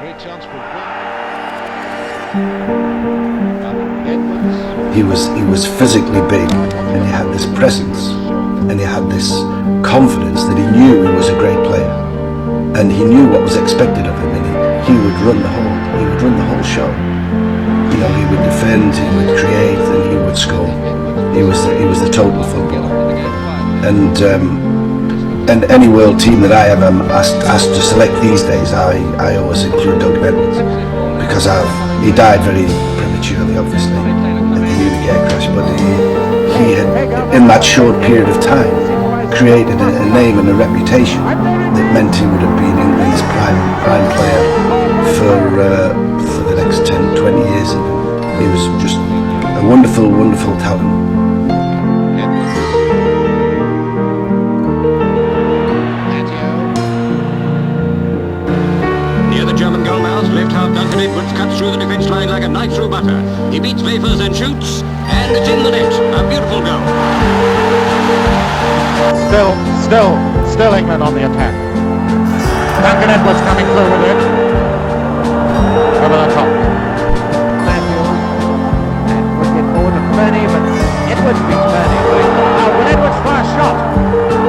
Great chance for He was physically big, and he had this presence, and he had this confidence that he knew he was a great player, and he knew what was expected of him, and he would run the whole show. You know, he would defend, he would create, and he would score. He was the total footballer, and any world team that I ever asked to select these days, I always include Duncan Edwards, because he died very prematurely, obviously, in the Munich air crash, but he had, in that short period of time, created a name and a reputation that meant he would have been England's prime player for the next 10, 20 years. He was just a wonderful, wonderful talent. Left half Duncan Edwards cuts through the defence line like a knife through butter. He beats Vapers and shoots, and it's in the net. A beautiful goal. Still England on the attack. Duncan Edwards coming through with it. Over the top. Matthews. And puts it forward to Fernie, but Edwards beats Fernie. Now with Edwards' first shot.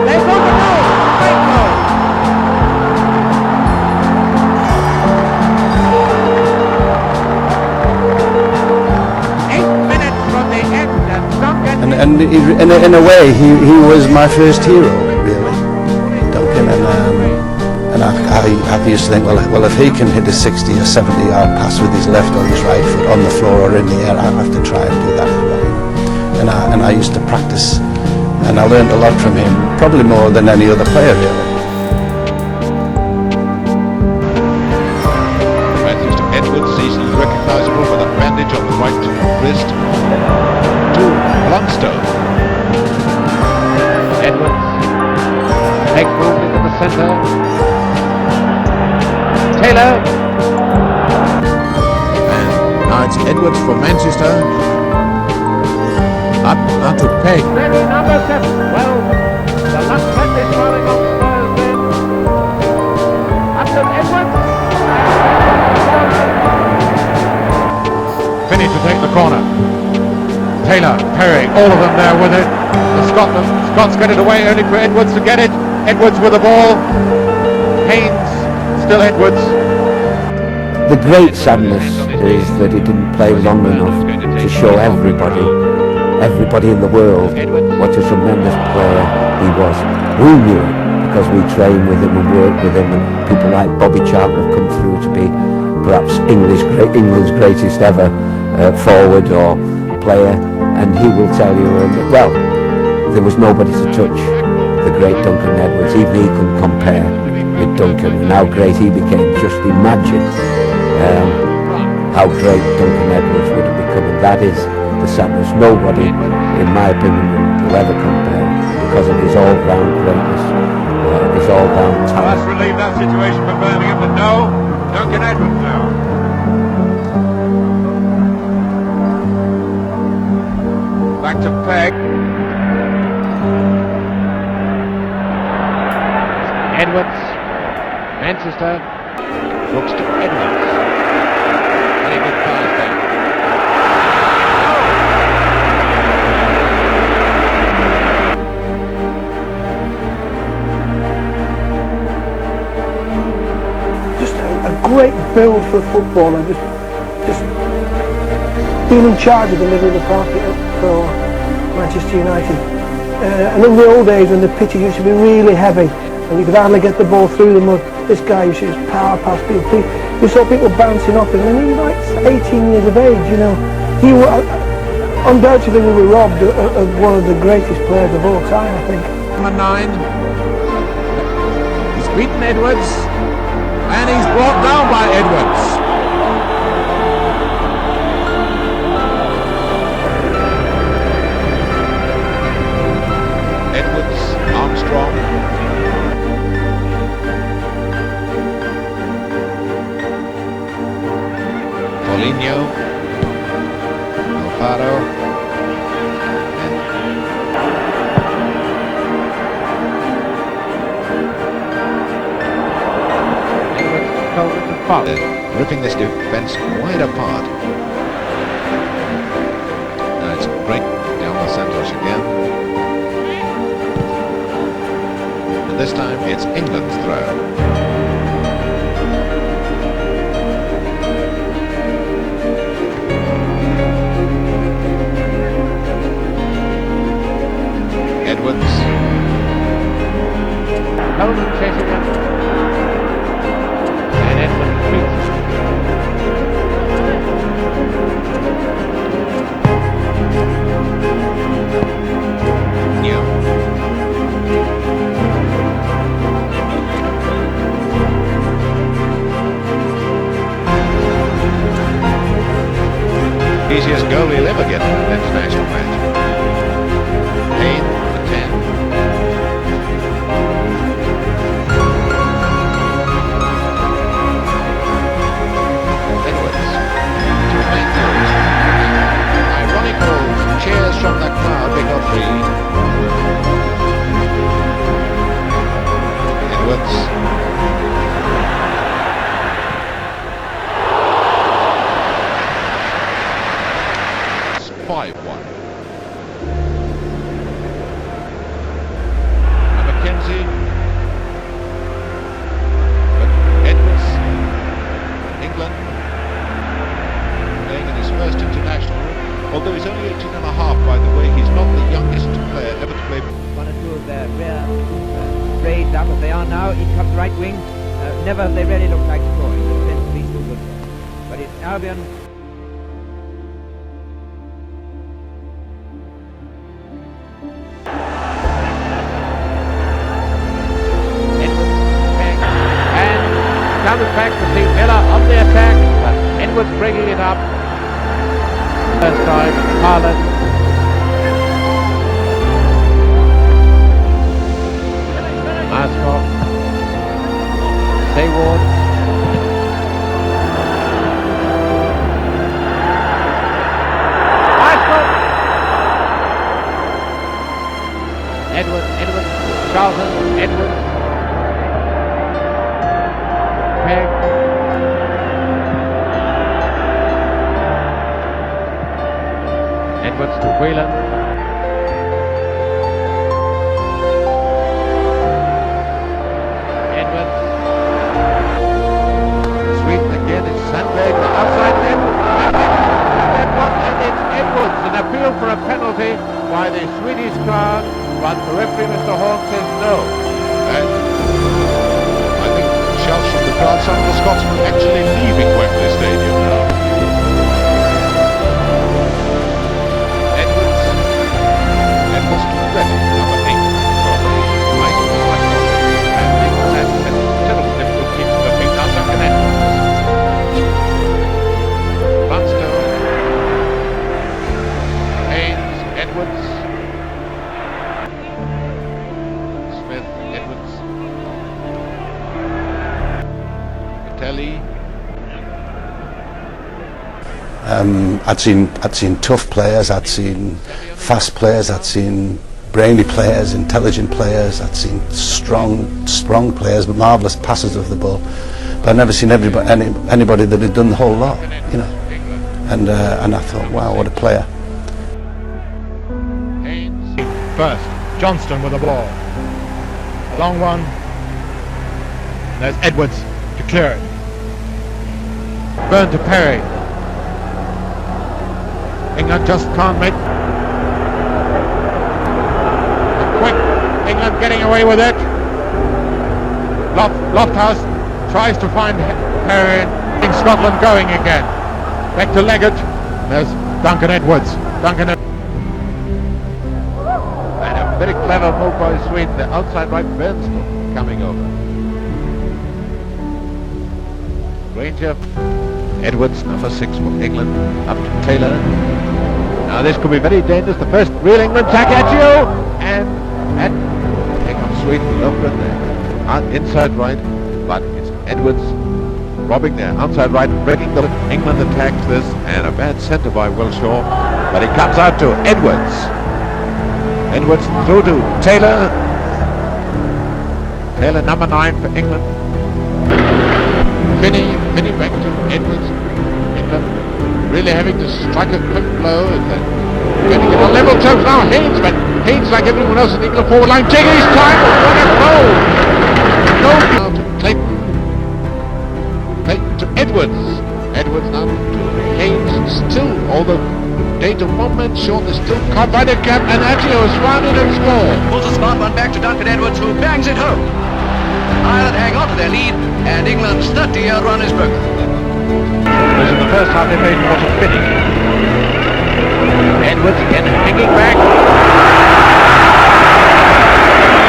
They go for goal. Great goal. And in a way, he was my first hero, really, Duncan. And I used to think, well, if he can hit a 60 or 70 yard pass with his left or his right foot on the floor or in the air, I'd have to try and do that as well. And I used to practice, and I learned a lot from him, probably more than any other player, really. Matthews to Edwards, easily recognisable with a bandage on the right wrist. Longstone. Edwards. Leg moved into the centre. Taylor. And now it's Edwards for Manchester. Up to Pegg. Ready, number 7. Well, the luck is running on Spurs then. Up to Edwards. Finney to take the corner. Taylor, Perry, all of them there with it. The Scots get it away, only for Edwards to get it. Edwards with the ball. Haynes, still Edwards. The great sadness is that he didn't play long enough to show everybody in the world what a tremendous player he was. We knew it because we trained with him and worked with him, and people like Bobby Charlton have come through to be perhaps England's greatest ever forward or player, and he will tell you, well, there was nobody to touch the great Duncan Edwards. Even he couldn't compare with Duncan, and how great he became. Just imagine how great Duncan Edwards would have become, and that is the sadness. Nobody, in my opinion, will ever compare because of his all-round greatness, his all-round talent. Well, let's relieve that situation for Birmingham, but no, Duncan Edwards now. Back to Pegg. Edwards. Manchester. Looks to Edwards. Very good pass there. Just a great build for footballer. Just being in charge of the middle of the park for Manchester United. And in the old days when the pitches used to be really heavy and you could hardly get the ball through the mud, this guy used to just power past people. You saw people bouncing off him, and he was like 18 years of age, you know. Undoubtedly we were robbed of one of the greatest players of all time, I think. Number 9. He's beaten Edwards, and he's brought down by Edwards. Armstrong. Paulinho. Alfaro. Edwards told it to foul. Ripping this defence wide apart. Now it's great down the centres again. And this time it's England's throw. Edwards. Coleman chasing him. And Edwards beats. Yeah. Easiest goal he'll ever get in an international match. Haynes for 10. Edwards. To Matthews. Ironical cheers from the crowd because Edwards. 5-1. And Mackenzie. But Edwards. England. Playing in his first international. Although he's only 18 and a half, by the way, he's not the youngest player ever to play. One or two of their rear raids up as they are now. In comes the right wing. Never have they really looked like scoring. It tends to be too good for them. But it's Albion. Comes back to see Miller on the attack, but Edwards bringing it up. First time, Haaland. Maskov. Hayward. Maskov. Edwards, Charlton, Edwards. Peg. Edwards to Whelan. Edwards. Sweden again, it's Sandberg. Outside Edwards. And it's Edwards. An appeal for a penalty by the Swedish crowd, but the referee, Mr. Horn, says no. And I think shouts from the crowd, some of the Scotsmen actually leaving Wembley Stadium now. Edwards to Redding, number 8. Nice pass. And England has a terrible difficulty keeping the feet out. Duncan Edwards. Munstone. Haynes, Edwards. Smith, Edwards. Telly. I'd seen tough players, I'd seen fast players, I'd seen brainy players, intelligent players, I'd seen strong players, but marvellous passers of the ball. But I'd never seen anybody that had done the whole lot, you know. And I thought, wow, what a player. Haynes. First, Johnston with the ball. Long one. There's Edwards to clear it. Burn to Perry. England just can't make. Quick, England getting away with it. Lofthouse tries to find Perry in Scotland going again. Back to Leggett. There's Duncan Edwards. And a very clever move by Sweden. The outside right Bernstone coming over. Ranger. Edwards, number 6 for England, up to Taylor. Now this could be very dangerous. The first real England attack at you, and here comes Sweden, Lundgren there, inside right, but it's Edwards robbing there, outside right, breaking the England attacks this, and a bad centre by Wilshaw, but it comes out to Edwards. Edwards through to Taylor. Taylor, number 9 for England. Finney back to Edwards. England really having to strike a quick blow. And then going to get a level terms now. Haynes, like everyone else in the England forward line, taking his time. What a goal! Goal now to Clayton. Clayton to Edwards. Edwards now to Haynes. Still, although danger 1 man short, there's still caught by the gap, and Agio has run in and scored. Pulls a smart one back to Duncan Edwards, who bangs it home. Ireland hang on to their lead, and England's 30-year run is broken. Whereas in the first half they made a lot of Finney. Edwards again hanging back.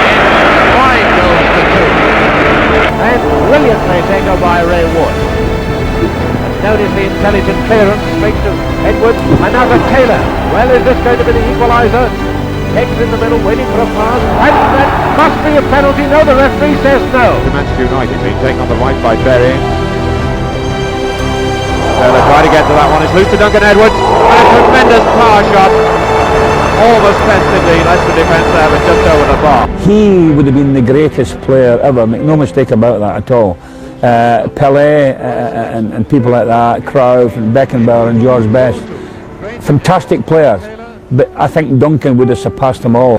And wide goes the two. And brilliantly taken by Ray Wood. Notice the intelligent clearance straight to Edwards. Another Taylor. Well, is this going to be the equaliser? Eggs in the middle, waiting for a pass. And that must be a penalty. No, the referee says no. Manchester United being taken on the right by Berry. Taylor trying to get to that one. It's loose to Duncan Edwards. And a tremendous power shot. Almost sent the Leicester defence there, but just over the bar. He would have been the greatest player ever, make no mistake about that at all. Pelé and people like that, Cruyff and Beckenbauer and George Best, fantastic players, but I think Duncan would have surpassed them all.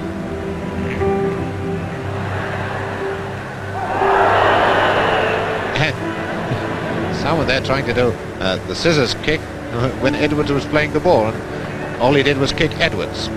Someone there trying to do the scissors kick when Edwards was playing the ball, and all he did was kick Edwards.